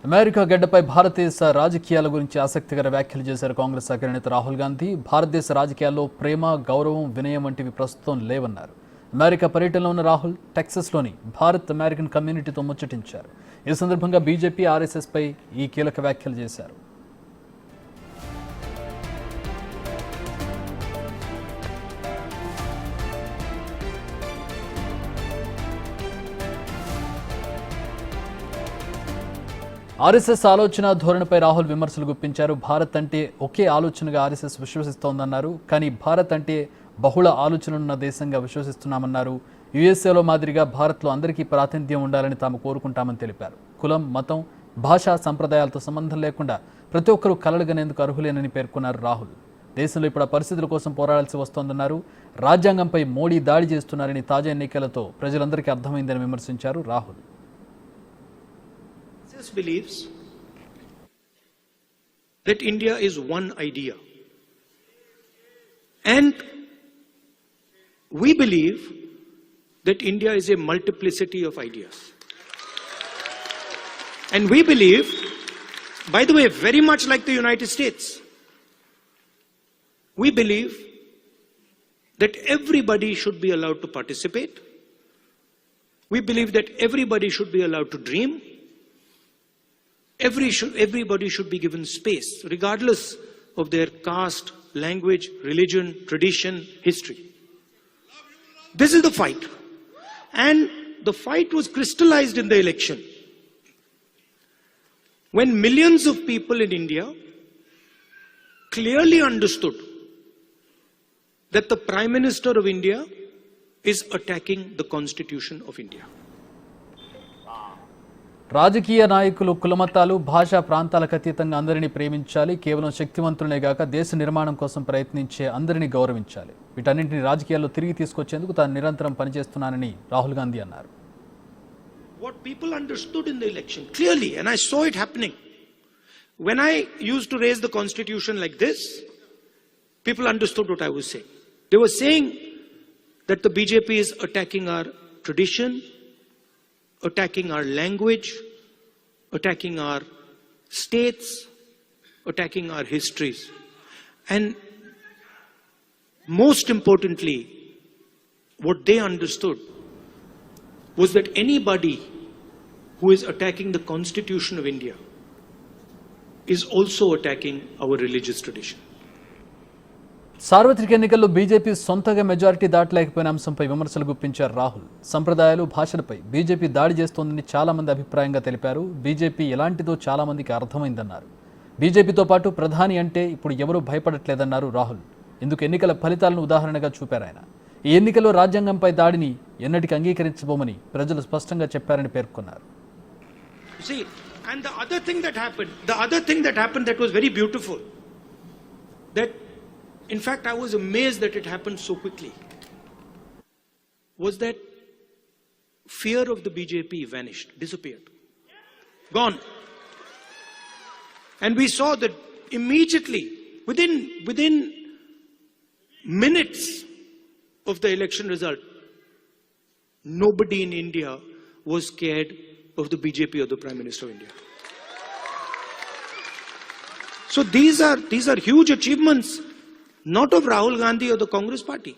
America గడ్డపై భారతదేశ రాజకీయాల గురించి ఆసక్తికర వ్యాఖ్యలు చేశారు కాంగ్రెస్ అగ్రనేత రాహుల్ గాంధీ. భారతదేశ రాజకీయాల్లో ప్రేమ, గౌరవం, వినయం వంటివి ప్రస్తుతం లేవన్నారు. అమెరికా పర్యటనలో ఉన్న రాహుల్ టెక్సస్లోని భారత్ అమెరికన్ కమ్యూనిటీతో ముచ్చటించారు. ఈ సందర్భంగా బీజేపీ, ఆర్ఎస్ఎస్ పై ఈ కీలక వ్యాఖ్యలు చేశారు. ఆర్ఎస్ఎస్ ఆలోచన ధోరణిపై రాహుల్ విమర్శలు గుప్పించారు. భారత్ అంటే ఒకే ఆలోచనగా ఆర్ఎస్ఎస్ విశ్వసిస్తోందన్నారు. కానీ భారత్ అంటే బహుళ ఆలోచనలున్న దేశంగా విశ్వసిస్తున్నామన్నారు. యుఎస్ఏలో మాదిరిగా భారత్లో అందరికీ ప్రాతినిధ్యం ఉండాలని తాము కోరుకుంటామని తెలిపారు. కులం, మతం, భాషా సంప్రదాయాలతో సంబంధం లేకుండా ప్రతి ఒక్కరూ కలలుగనేందుకు అర్హులేనని పేర్కొన్నారు రాహుల్. దేశంలో ఇప్పుడు పరిస్థితుల కోసం పోరాడాల్సి వస్తోందన్నారు. రాజ్యాంగంపై మోడీ దాడి చేస్తున్నారని తాజా ఎన్నికలతో ప్రజలందరికీ అర్థమైందని విమర్శించారు Rahul. Believes that India is one idea, and we believe that India is a multiplicity of ideas, and we believe, by the way, very much like the United States, we believe that everybody should be allowed to participate. We believe that everybody should be allowed to dream. Everybody should be given space, regardless of their caste, language, religion, tradition, history. This is the fight. And the fight was crystallized in the election, when millions of people in India clearly understood that the Prime Minister of India is attacking the Constitution of India. రాజకీయ నాయకులు కులమతాలు, భాషా ప్రాంతాలకు అతీతంగా అందరినీ ప్రేమించాలి. కేవలం శక్తివంతులనే గాక దేశ నిర్మాణం కోసం ప్రయత్నించే అందరినీ గౌరవించాలి. వీటన్నింటినీ రాజకీయాల్లో తిరిగి తీసుకొచ్చేందుకు తాను నిరంతరం పనిచేస్తున్నానని రాహుల్ గాంధీ అన్నారు. What people understood in the election clearly, and I saw it happening. When I used to raise the Constitution like this, people understood what I was saying. They were saying that the BJP is attacking our tradition, attacking our language, attacking our states, attacking our histories. And most importantly, what they understood was that anybody who is attacking the Constitution of India is also attacking our religious tradition. సార్వత్రిక ఎన్నికల్లో BJP సొంతగా majority దాటలేకపోయిన అంశంపై విమర్శలు గుప్పించారు రాహుల్. సంప్రదాయాలు, భాషలపై BJP దాడి చేస్తోందని చాలా మంది అభిప్రాయంగా తెలిపారు. బీజేపీ ఎలాంటిదో చాలా మందికి అర్థమైందన్నారు. బీజేపీతో పాటు ప్రధాని అంటే ఇప్పుడు ఎవరూ భయపడట్లేదన్నారు రాహుల్. ఇందుకు ఎన్నికల ఫలితాలను ఉదాహరణగా చూపారు ఆయన. ఈ ఎన్నికల్లో రాజ్యాంగంపై దాడిని ఎన్నటికీ అంగీకరించబోమని ప్రజలు స్పష్టంగా చెప్పారని పేర్కొన్నారు. And the other thing that happened that was very beautiful, that in fact I was amazed that it happened so quickly, was that fear of the BJP vanished, disappeared, gone. And we saw that immediately, within minutes of the election result, nobody in India was scared of the BJP or the Prime Minister of India. So these are huge achievements, not of Rahul Gandhi or the Congress party.